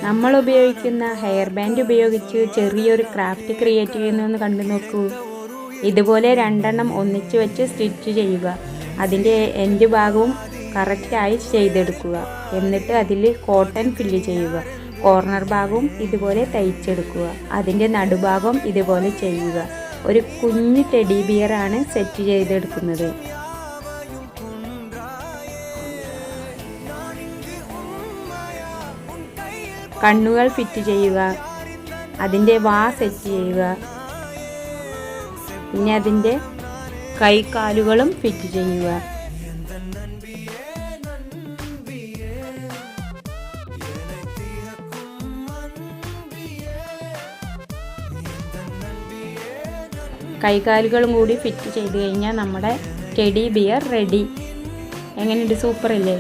നമ്മൾ ഉപയോഗിക്കുന്ന hair band ഉപയോഗിച്ച് ചെറിയൊരു ക്രാഫ്റ്റ് ക്രിയേറ്റ് ചെയ്യുന്നതെന്ന് കണ്ടു നോക്കൂ. ഇതുപോലെ 2 എണ്ണം ഒന്നിച്ച് വെച്ച് സ്റ്റിച്ച് ചെയ്യുക. അതിൻ്റെ എൻഡ് ഭാഗവും കറക്റ്റായി ചെയ്തെടുക്കുക. എന്നിട്ട് അതിൽ കോട്ടൺ ഫില്ല് ചെയ്യുക. കോർണർ ഭാഗവും ഇതുപോലെ തയ്ച്ചെടുക്കുക. അതിൻ്റെ നടുഭാഗം ഇതുപോലെ ചെയ്യുക. ഒരു കുഞ്ഞു ടെഡി ബിയറാണ് സെറ്റ് ചെയ്തെടുക്കുന്നത്. കണ്ണുകൾ ഫിറ്റ് ചെയ്യുക. അതിൻ്റെ വാ സെറ്റ് ചെയ്യുക. പിന്നെ അതിൻ്റെ കൈകാലുകളും ഫിറ്റ് ചെയ്യുക. കൈകാലുകളും കൂടി ഫിറ്റ് ചെയ്ത് കഴിഞ്ഞാൽ നമ്മുടെ ടെഡി ബിയർ റെഡി. എങ്ങനെയുണ്ട്? സൂപ്പർ അല്ലേ?